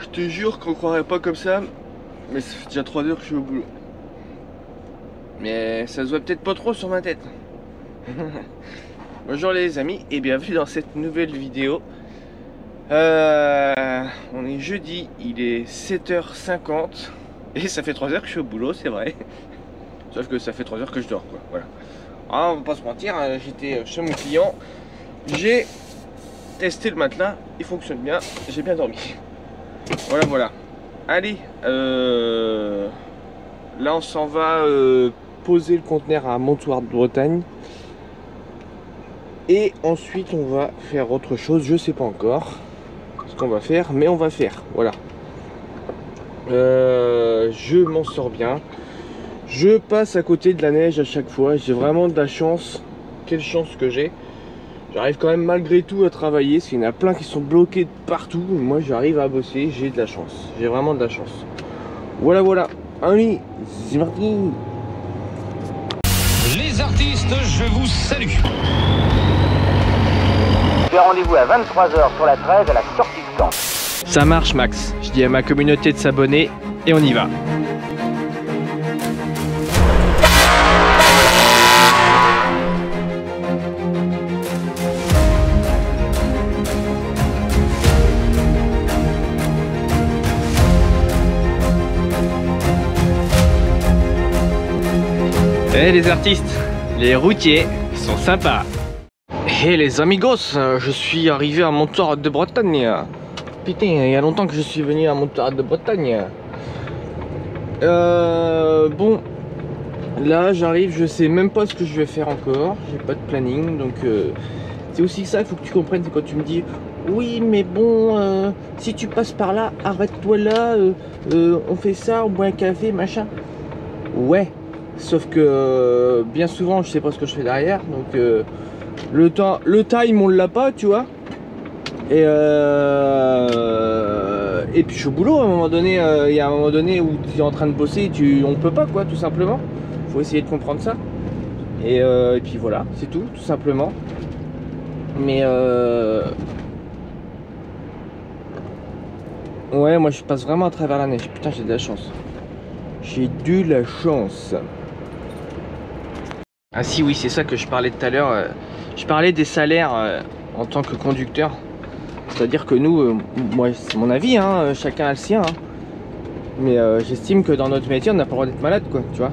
Je te jure qu'on croirait pas comme ça, mais ça fait déjà 3 heures que je suis au boulot. Mais ça se voit peut-être pas trop sur ma tête. Bonjour les amis et bienvenue dans cette nouvelle vidéo. On est jeudi, il est 7h50 et ça fait 3 heures que je suis au boulot, c'est vrai. Sauf que ça fait 3 heures que je dors, quoi. Voilà. Ah, on va pas se mentir, j'étais chez mon client, j'ai testé le matelas, il fonctionne bien, j'ai bien dormi. Voilà, voilà. Allez, là on s'en va poser le conteneur à Montoir de Bretagne. Et ensuite on va faire autre chose, je sais pas encore ce qu'on va faire, mais on va faire, voilà. Je m'en sors bien. Je passe à côté de la neige à chaque fois, j'ai vraiment de la chance. Quelle chance que j'ai. J'arrive quand même malgré tout à travailler, parce qu'il y en a plein qui sont bloqués de partout. Moi j'arrive à bosser, j'ai de la chance. J'ai vraiment de la chance. Voilà, voilà. Allez, c'est parti. Les artistes, je vous salue. J'ai rendez-vous à 23h sur la 13 à la sortie de camp. Ça marche Max, je dis à ma communauté de s'abonner et on y va. Eh les artistes, les routiers sont sympas. Eh les amigos, je suis arrivé à Montoir de Bretagne. Putain, il y a longtemps que je suis venu à Montoir de Bretagne. Bon, là j'arrive, je sais même pas ce que je vais faire encore. J'ai pas de planning, donc c'est aussi ça qu'il faut que tu comprennes, c'est quand tu me dis oui mais bon, si tu passes par là, arrête-toi là, on fait ça, on boit un café, machin. Ouais. Sauf que bien souvent je sais pas ce que je fais derrière, donc le time on l'a pas, tu vois. Et puis je suis au boulot à un moment donné, il y a un moment donné où tu es en train de bosser, on peut pas quoi, tout simplement. Faut essayer de comprendre ça. Et puis voilà, c'est tout simplement. Mais ouais, moi je passe vraiment à travers la neige. Putain, j'ai de la chance. J'ai de la chance. Ah si oui, c'est ça que je parlais tout à l'heure. Je parlais des salaires en tant que conducteur. C'est-à-dire que nous, moi c'est mon avis, hein, chacun a le sien. Hein. Mais j'estime que dans notre métier, on n'a pas le droit d'être malade, quoi, tu vois.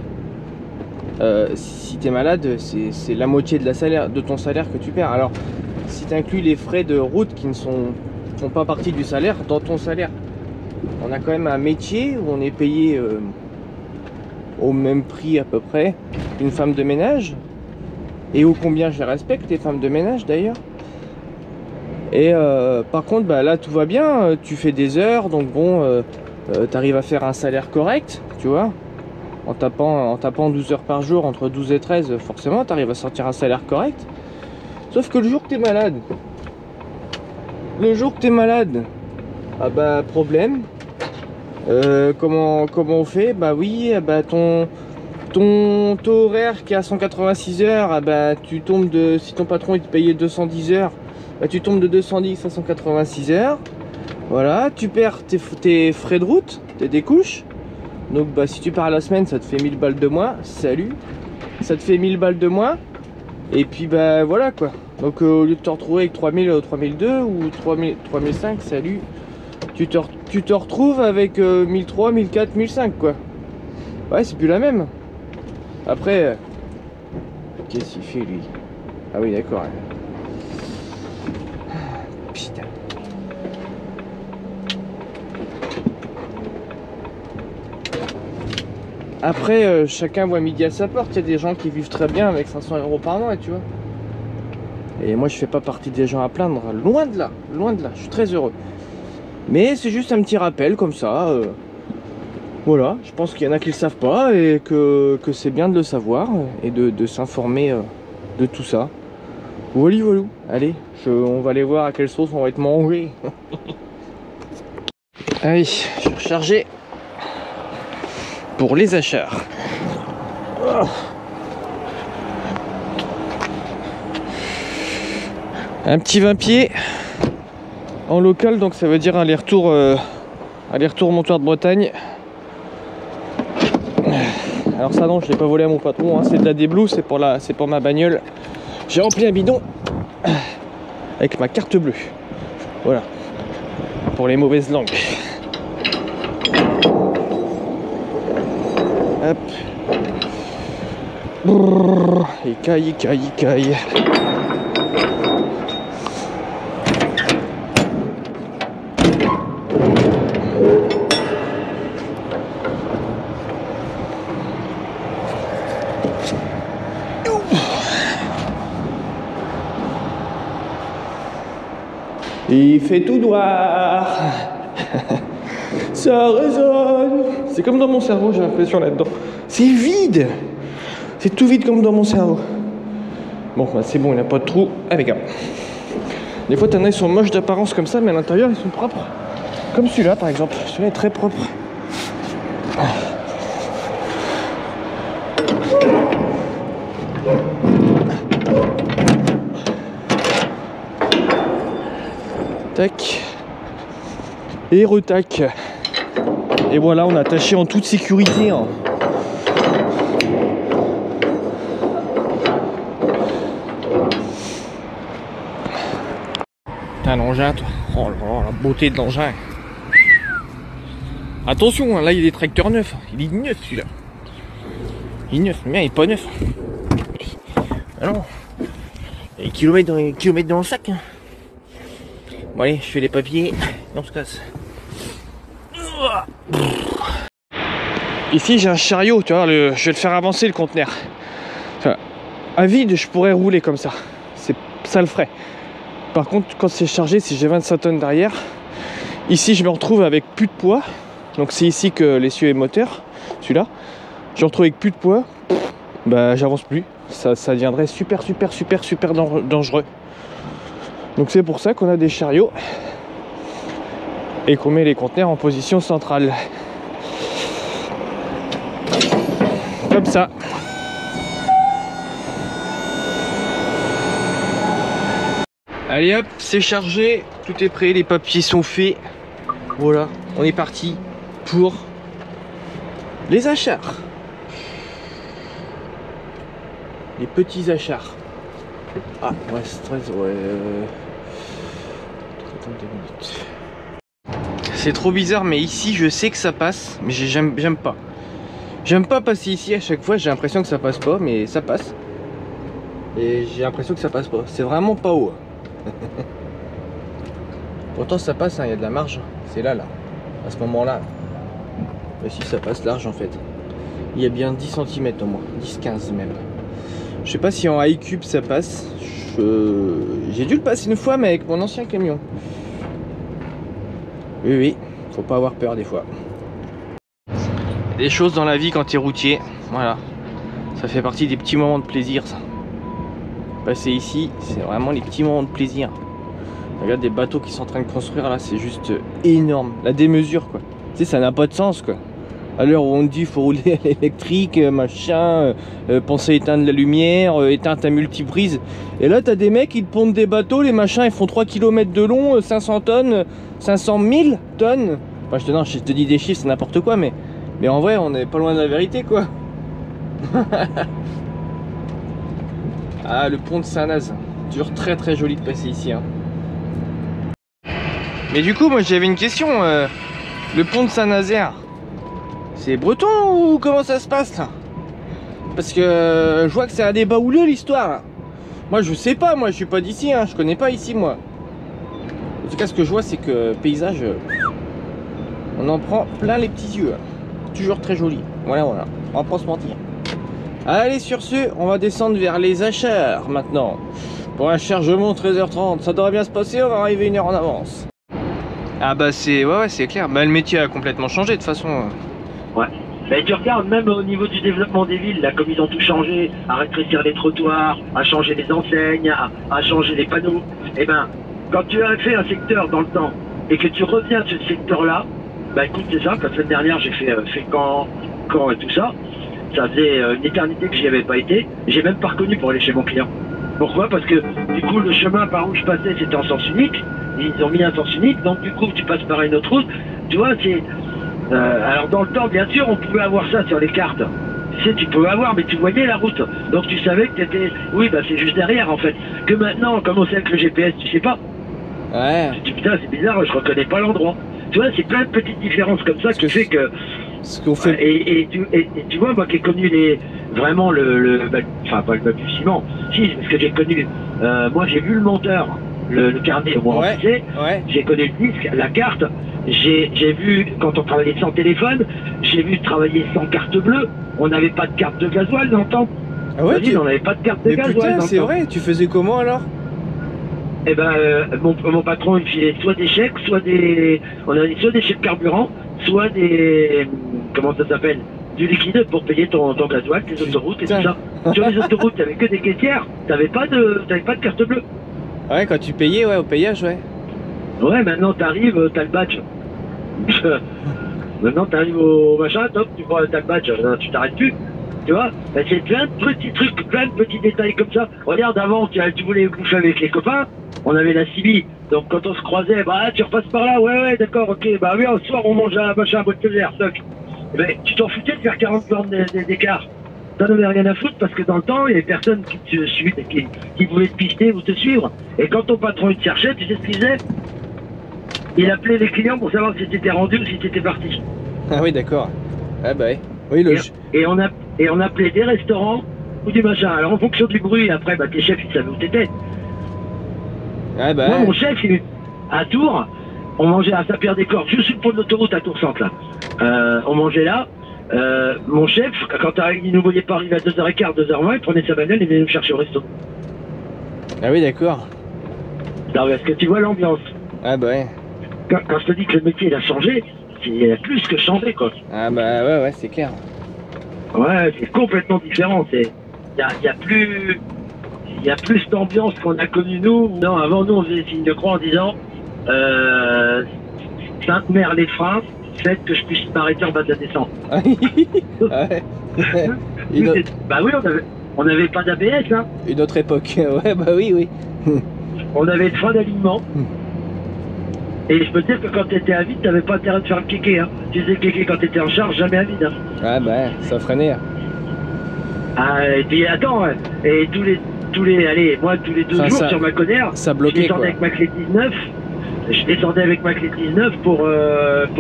Si t'es malade, c'est la moitié de ton salaire que tu perds. Alors, si tu inclus les frais de route qui ne font pas partie du salaire, dans ton salaire, on a quand même un métier où on est payé au même prix à peu près qu'une femme de ménage, et ô combien je les respecte les femmes de ménage d'ailleurs. Et par contre bah, là tout va bien, tu fais des heures, donc bon tu arrives à faire un salaire correct, tu vois, en tapant 12 heures par jour, entre 12 et 13 forcément tu arrives à sortir un salaire correct. Sauf que le jour que tu es malade, ah bah problème. Comment on fait? Bah oui, bah ton taux horaire qui est à 186 heures, ah bah tu tombes de, si ton patron il te payait 210 heures, bah tu tombes de 210 à 186 heures. Voilà, tu perds tes frais de route, tes découches. Donc bah si tu pars à la semaine, ça te fait 1000 balles de moins. Salut, ça te fait 1000 balles de moins. Et puis bah voilà quoi. Donc au lieu de te retrouver avec 3000, 3002 ou 3000, 3005, salut, tu te retrouves avec 1003, 1004, 1005 quoi. Ouais, c'est plus la même. Après, qu'est-ce qu'il fait lui? Ah oui, d'accord. Putain. Après, chacun voit midi à sa porte. Il y a des gens qui vivent très bien avec 500 € par mois, tu vois. Et moi, je fais pas partie des gens à plaindre. Loin de là, loin de là. Je suis très heureux. Mais c'est juste un petit rappel comme ça. Voilà, je pense qu'il y en a qui le savent pas et que c'est bien de le savoir et de s'informer de tout ça. Voilà, voilà. Allez, on va aller voir à quelle sauce on va être mangé. Allez, je vais recharger pour les achats. Oh. Un petit 20 pieds en local, donc ça veut dire aller-retour Aller-retour montoir de Bretagne. Alors ça non, je l'ai pas volé à mon patron, hein. C'est de la Débloux, c'est pour ma bagnole. J'ai rempli un bidon avec ma carte bleue. Voilà. Pour les mauvaises langues. Hop. Brrr. Écaille, écaille, écaille. Il fait tout noir. Ça résonne. C'est comme dans mon cerveau, j'ai l'impression là-dedans. C'est vide. C'est tout vide comme dans mon cerveau. Bon, bah c'est bon, il n'y a pas de trou. Impeccable. Des fois, t'en as, ils sont moches d'apparence comme ça, mais à l'intérieur, ils sont propres. Comme celui-là, par exemple. Celui-là est très propre. Tac. Et retac. Et voilà, on a attaché en toute sécurité. Hein. T'as un engin, toi. Oh là, la beauté de l'engin. Attention, hein, là il y a des tracteurs neufs. Il est neuf celui-là. Il est neuf, le mien il est pas neuf. Ah non. Il y a des kilomètres dans le sac. Hein. Bon allez, je fais les papiers, on se casse. Ici j'ai un chariot, tu vois, je vais le faire avancer le conteneur. Enfin, à vide, je pourrais rouler comme ça. Ça le ferait. Par contre, quand c'est chargé, si j'ai 25 tonnes derrière, ici je me retrouve avec plus de poids. Donc c'est ici que l'essieu est moteur, celui-là. Je me retrouve avec plus de poids, bah j'avance plus. Ça deviendrait super dangereux. Donc c'est pour ça qu'on a des chariots et qu'on met les conteneurs en position centrale. Comme ça. Allez hop, c'est chargé, tout est prêt, les papiers sont faits. Voilà, on est parti pour les achats. Les petits achats. Ah, ouais, c'est très... Ouais... 32 minutes. C'est trop bizarre, mais ici, je sais que ça passe, mais j'aime pas. J'aime pas passer ici à chaque fois, j'ai l'impression que ça passe pas, mais ça passe. Et j'ai l'impression que ça passe pas. C'est vraiment pas haut. Pourtant, ça passe, il y a de la marge. C'est là, à ce moment-là. Mais si ça passe large, en fait. Il y a bien 10 cm au moins, 10-15 même. Je sais pas si en high cube ça passe. J'ai dû le passer une fois, mais avec mon ancien camion. Oui, faut pas avoir peur des fois. Des choses dans la vie quand t'es routier, voilà. Ça fait partie des petits moments de plaisir, ça. Passer ici, c'est vraiment les petits moments de plaisir. Regarde des bateaux qui sont en train de construire là, c'est juste énorme. La démesure, quoi. Tu sais, ça n'a pas de sens, quoi. À l'heure où on te dit faut rouler à l'électrique, machin, penser à éteindre la lumière, éteindre ta multiprise. Et là t'as des mecs qui te pondent des bateaux, les machins ils font 3 km de long, 500 tonnes, 500 000 tonnes. Enfin je te dis des chiffres, c'est n'importe quoi, mais en vrai on est pas loin de la vérité, quoi. Ah, le pont de Saint-Nazaire, toujours très joli de passer ici, hein. Mais du coup moi j'avais une question, le pont de Saint-Nazaire, c'est breton ou comment ça se passe là? Parce que je vois que c'est un débat houleux l'histoire. Moi je sais pas, moi je suis pas d'ici, hein, je connais pas ici moi. En tout cas ce que je vois c'est que paysage, on en prend plein les petits yeux. Toujours très joli. Voilà, on va pas se mentir. Allez, sur ce, on va descendre vers les achats maintenant. Pour un chargement 13h30, ça devrait bien se passer, on va arriver 1 heure en avance. Ah bah c'est ouais c'est clair, bah le métier a complètement changé de toute façon. Ouais. Mais tu regardes même au niveau du développement des villes, là comme ils ont tout changé, à rétrécir les trottoirs, à changer les enseignes, à changer les panneaux, et ben quand tu as fait un secteur dans le temps et que tu reviens sur ce secteur-là, bah écoute c'est simple, la semaine dernière j'ai fait Caen et tout ça, ça faisait une éternité que j'y avais pas été, j'ai même pas reconnu pour aller chez mon client. Pourquoi? Parce que du coup le chemin par où je passais c'était en sens unique, ils ont mis un sens unique, donc du coup tu passes par une autre route. Tu vois, c'est... alors dans le temps, bien sûr, on pouvait avoir ça sur les cartes. Tu sais, tu pouvais avoir, mais tu voyais la route. Donc tu savais que t'étais... Oui, bah c'est juste derrière en fait. Que maintenant, comme on sait avec le GPS, tu sais pas. Ouais. Tu te dis putain, c'est bizarre, je reconnais pas l'endroit. Tu vois, c'est plein de petites différences comme ça qui fait que... Ce qu'on fait. Et tu vois, moi qui ai connu vraiment enfin pas le balbutiement, si, parce que j'ai connu, moi j'ai vu le monteur, le carnet, moi Ouais, sais, ouais. j'ai connu le disque, la carte, j'ai vu quand on travaillait sans téléphone, j'ai vu travailler sans carte bleue, on n'avait pas de carte de gasoil dans le temps. Ah ouais, On n'avait pas de carte de mais gasoil putain, dans le c'est temps. vrai, tu faisais comment alors? Eh ben, mon patron il me filait soit des chèques, soit des... On avait soit des chèques carburant, soit des... Comment ça s'appelle? Du liquide pour payer ton gasoil, tes autoroutes et tout ça. Sur les autoroutes, t'avais que des caissières, t'avais pas de carte bleue. Ouais, quand tu payais, ouais, au payage, ouais. Ouais, maintenant t'arrives, t'as le badge. Maintenant t'arrives au machin, top, tu prends t'as le badge, tu t'arrêtes plus. Tu vois, ben, c'est plein de petits trucs, plein de petits détails comme ça. Regarde, avant, tu voulais bouffer avec les copains, on avait la CB. Donc quand on se croisait, bah tu repasses par là, ouais, d'accord, ok, bah oui, au soir on mange un machin à boîte de verre, toc. Ben, tu t'en foutais de faire 40 bornes d'écart. T'en avais rien à foutre parce que dans le temps, il y avait personne qui te suivait, qui voulait te pister ou te suivre. Et quand ton patron il te cherchait, tu sais ce qu'il faisait? Il appelait les clients pour savoir si t'étais rendu ou si t'étais parti. Ah oui, d'accord. Ah bah oui. Oui, le... Et on appelait des restaurants ou du machin. Alors en fonction du bruit, après, bah tes chefs ils savaient où t'étais. Ah bah Moi, ouais. mon chef, à Tours, on mangeait à Saint-Pierre-des-Corps, juste sur le pont de l'autoroute à Tours Centre, là. On mangeait là. Mon chef, quand il nous voyait pas arriver à 2h15, 2h20, il prenait sa bagnole et venait nous chercher au resto. Ah oui, d'accord. Alors, est-ce que tu vois l'ambiance? Ah bah ouais. Quand je te dis que le métier il a changé, il a plus que changé, quoi. Ah bah ouais, ouais, c'est clair. Ouais, c'est complètement différent. Il y a plus... Il y a plus d'ambiance qu'on a connu nous. Non, avant nous, on faisait signe de croix en disant Sainte-Mère les freins, faites que je puisse m'arrêter en bas de la descente. Ah ouais. Une, Bah oui, on n'avait pas d'ABS, hein. une autre époque. Ouais, bah oui, oui. On avait le frein d'alignement. Et je peux te dire que quand t'étais à vide, t'avais pas intérêt de faire le kéké, hein. Tu faisais le kéké quand t'étais en charge, jamais à vide, hein. Ah bah ouais, ça freinait. Ah, et puis attends, ouais. Et tous les, allez, moi tous les 2 jours sur ma Conner, ça je bloquait descendais quoi. avec ma clé 19. Je descendais avec ma clé 19 pour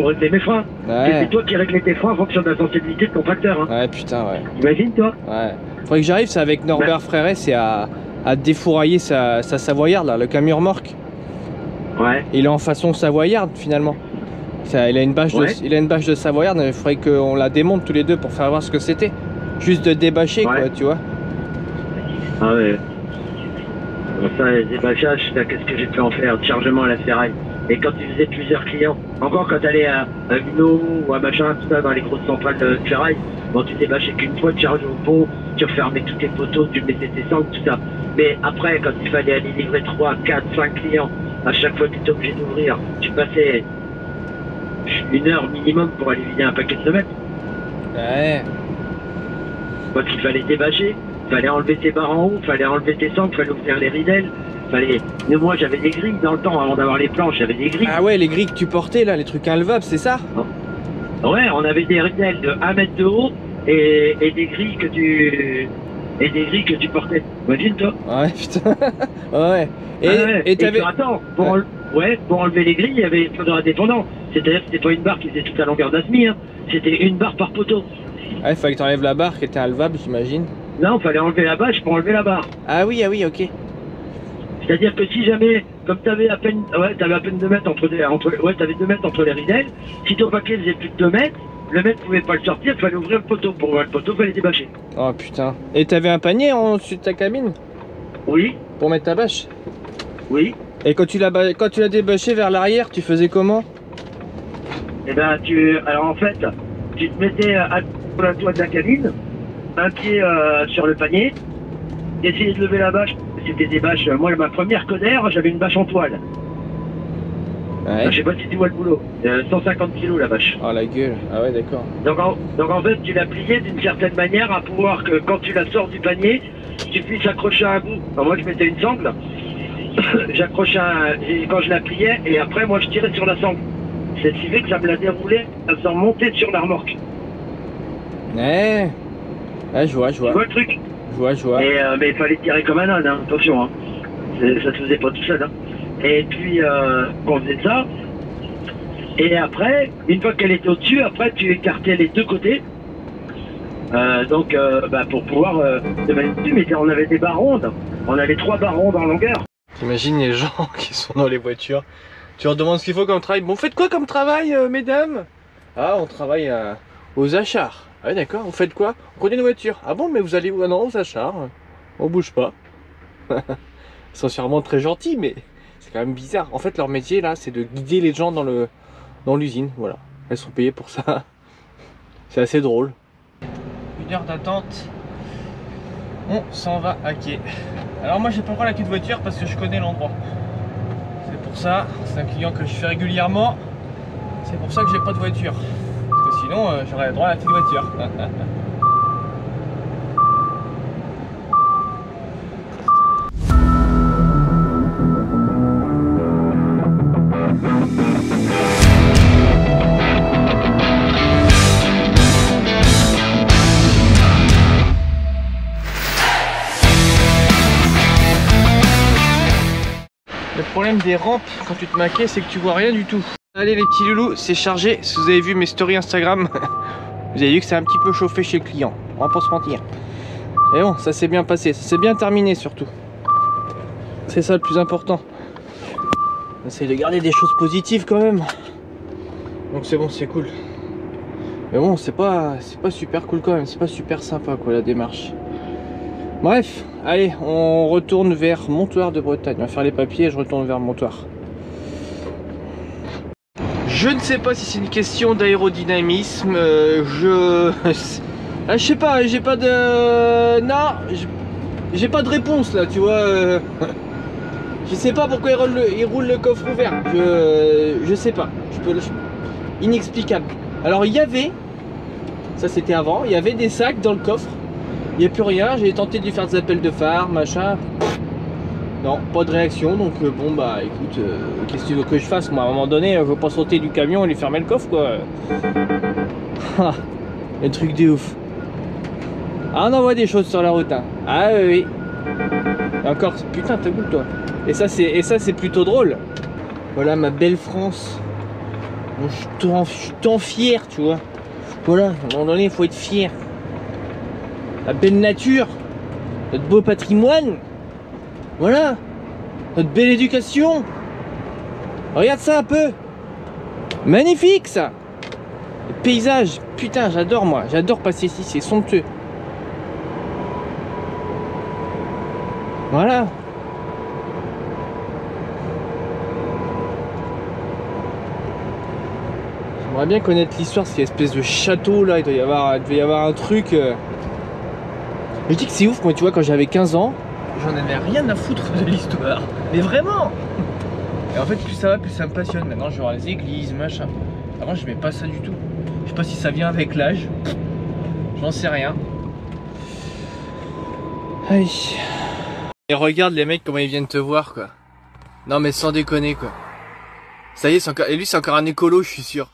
régler mes freins. Ouais. C'est toi qui réglais tes freins en fonction de la sensibilité de ton tracteur. Hein. Ouais, putain, ouais. Imagine toi. Ouais. Faudrait que j'arrive, c'est avec Norbert Fréré, c'est à défourailler sa savoyarde, là, le camion remorque. Ouais. Il est en façon savoyarde finalement. Ça, il a une bâche il a une bâche de savoyarde, il faudrait qu'on la démonte tous les deux pour faire voir ce que c'était. Juste de débâcher quoi, tu vois. Ah ouais. Bon, ça, les débâchages, qu'est-ce que j'ai pu en faire? Chargement à la ferraille. Et quand tu faisais plusieurs clients, encore quand tu allais à Vino ou à machin, tout ça, dans les grosses centrales de ferraille, bon, tu débâchais qu'une fois, tu chargeais au pont, tu refermais tous tes poteaux, tu mettais tes sangles, tout ça. Mais après, quand il fallait aller livrer 3, 4, 5 clients, à chaque fois que tu étais obligé d'ouvrir, tu passais 1 heure minimum pour aller vider un paquet de semaines. Ouais. Quand il fallait débâcher, il fallait enlever tes barres en haut, il fallait enlever tes sangles, il fallait ouvrir les ridelles. Mais moi j'avais des grilles dans le temps, avant d'avoir les planches, j'avais des grilles. Ah ouais, les grilles que tu portais là, les trucs inlevables, c'est ça? Ouais, on avait des ridelles de 1 mètre de haut et des grilles que tu portais. Imagine toi. Ouais, putain. Ouais. Et t'avais... attends, pour enlever les grilles, il y avait un indépendant. C'est-à-dire que c'était pas une barre qui faisait toute la longueur d'asmi, hein. C'était une barre par poteau. Ah, il fallait que t'enlèves la barre qui était inlevable, j'imagine. Non, il fallait enlever la bâche pour enlever la barre. Ah oui, ok. C'est-à-dire que si jamais, comme t'avais à peine 2 mètres t'avais 2 mètres entre les ridelles, si ton paquet faisait plus de 2 mètres, le mec pouvait pas le sortir, il fallait ouvrir le poteau. Pour ouvrir le poteau, il fallait débâcher. Oh putain. Et t'avais un panier en dessus de ta cabine? Oui. Pour mettre ta bâche? Oui. Et quand tu l'as débâché vers l'arrière, tu faisais comment? Eh ben, alors en fait, tu te mettais sur la toit de la cabine, un pied sur le panier, essayais de lever la bâche. C'était des bâches. Moi, ma première Conner, j'avais une bâche en toile. Ouais. Je sais pas si tu vois le boulot. 150 kg la bâche. Oh la gueule. Ah ouais, d'accord. Donc en fait, tu l'as pliée d'une certaine manière à pouvoir que quand tu la sors du panier, tu puisses accrocher à un bout. Alors moi, je mettais une sangle j'accrochais quand je la pliais, et après, moi, je tirais sur la sangle. C'est ce qui fait que ça me l'a déroulé sans monter sur la remorque. Ouais, je vois. Tu vois le truc? Je vois. Et, mais il fallait tirer comme un âne, hein, attention. Hein. Ça se faisait pas tout seul. Hein. Et puis, on faisait ça. Et après, une fois qu'elle était au-dessus, après, tu écartais les deux côtés. Pour pouvoir te mettre dessus, mais on avait des barres rondes. On avait 3 barres rondes en longueur. T'imagines les gens qui sont dans les voitures, tu leur demandes ce qu'il faut comme travail. Bon, faites quoi comme travail, mesdames? Ah, on travaille aux achats. Ah, d'accord, vous faites quoi? On conduit une voiture. Ah bon, mais vous allez où? Ah non, aux achats. On bouge pas. Ils sont sûrement très gentils, mais c'est quand même bizarre. En fait, leur métier là, c'est de guider les gens dans l'usine. Voilà, elles sont payées pour ça. C'est assez drôle. 1 heure d'attente. On s'en va à quai. Alors moi j'ai pas encore la queue de voiture parce que je connais l'endroit. C'est pour ça, c'est un client que je fais régulièrement. C'est pour ça que j'ai pas de voiture. Parce que sinon j'aurais le droit à la queue de voiture. Le problème des rampes quand tu te maquais, c'est que tu vois rien du tout. Allez les petits loulous, c'est chargé. Si vous avez vu mes stories Instagram, vous avez vu que c'est un petit peu chauffé chez le client. On va pas se mentir. Et bon, ça s'est bien passé, ça s'est bien terminé surtout. C'est ça le plus important. On essaye de garder des choses positives quand même. Donc c'est bon, c'est cool. Mais bon, c'est pas super cool quand même, c'est pas super sympa quoi la démarche. Bref, allez, on retourne vers Montoire de Bretagne. On va faire les papiers et je retourne vers Montoire. Je ne sais pas si c'est une question d'aérodynamisme. Je sais pas, j'ai pas de... Non, j'ai pas de réponse là, tu vois. Je sais pas pourquoi il roule le coffre ouvert. Je sais pas. Inexplicable. Alors il y avait, ça c'était avant, il y avait des sacs dans le coffre. Il n'y a plus rien, j'ai tenté de lui faire des appels de phare, machin. Non, pas de réaction, donc bon bah écoute, qu'est-ce que tu veux que je fasse? Moi à un moment donné, je veux pas sauter du camion et lui fermer le coffre quoi. Le truc de ouf. Ah, on envoie des choses sur la route hein. Ah oui. Et encore, putain t'as goût toi. Et ça c'est plutôt drôle. Voilà ma belle France. Bon, je suis tant fier tu vois. Voilà, à un moment donné il faut être fier. La belle nature, notre beau patrimoine, voilà, notre belle éducation. Regarde ça un peu, magnifique ça. Le paysage, putain j'adore moi, j'adore passer ici, c'est somptueux. Voilà. J'aimerais bien connaître l'histoire de cette espèce de château là, il devait y avoir un truc... Je dis que c'est ouf, moi tu vois, quand j'avais 15 ans, j'en avais rien à foutre de l'histoire. Mais vraiment. Et en fait, plus ça va, plus ça me passionne. Maintenant, je vois les églises, machin. Avant, je n'aimais pas ça du tout. Je sais pas si ça vient avec l'âge. J'en sais rien. Allez. Et regarde les mecs comment ils viennent te voir, quoi. Non mais sans déconner, quoi. Ça y est, encore... et lui c'est encore un écolo, je suis sûr.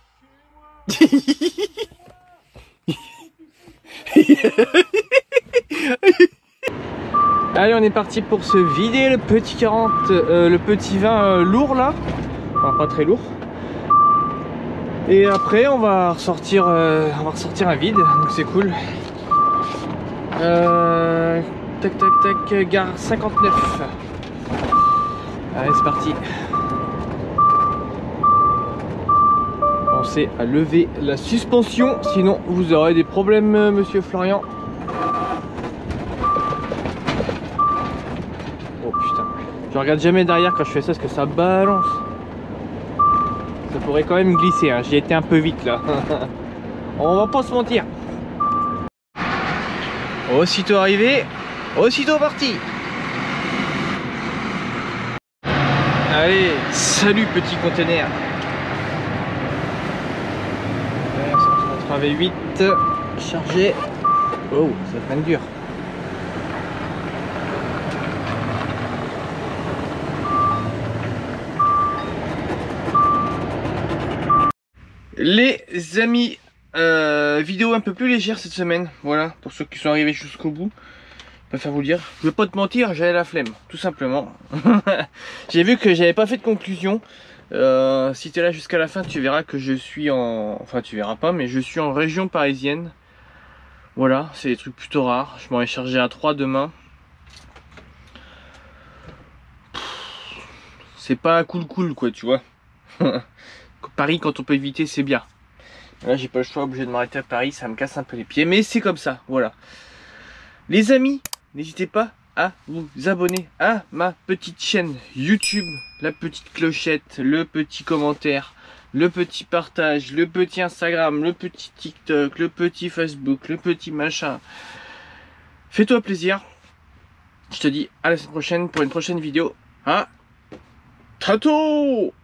Allez, on est parti pour se vider le petit 40, le petit vin lourd là, enfin pas très lourd. Et après on va ressortir un vide, donc c'est cool. Tac tac tac, gare 59. Allez c'est parti. Pensez à lever la suspension, sinon vous aurez des problèmes monsieur Florian. Je regarde jamais derrière quand je fais ça parce que ça balance. Ça pourrait quand même glisser, hein. J'ai été un peu vite là. On va pas se mentir. Aussitôt arrivé, aussitôt parti. Allez, salut petit conteneur. On va V8 chargé. Oh, ça freine dur. Les amis, vidéo un peu plus légère cette semaine. Voilà, pour ceux qui sont arrivés jusqu'au bout. Je préfère vous le dire. Je vais pas te mentir, j'avais la flemme, tout simplement. J'ai vu que j'avais pas fait de conclusion. Si tu es là jusqu'à la fin, tu verras que je suis en... Enfin, tu verras pas, mais je suis en région parisienne. Voilà, c'est des trucs plutôt rares. Je m'en vais charger à 3 demain. C'est pas cool quoi, tu vois. Paris, quand on peut éviter, c'est bien. Là, j'ai pas le choix, obligé de m'arrêter à Paris, ça me casse un peu les pieds, mais c'est comme ça, voilà. Les amis, n'hésitez pas à vous abonner à ma petite chaîne YouTube, la petite clochette, le petit commentaire, le petit partage, le petit Instagram, le petit TikTok, le petit Facebook, le petit machin. Fais-toi plaisir. Je te dis à la semaine prochaine pour une prochaine vidéo. À très tôt.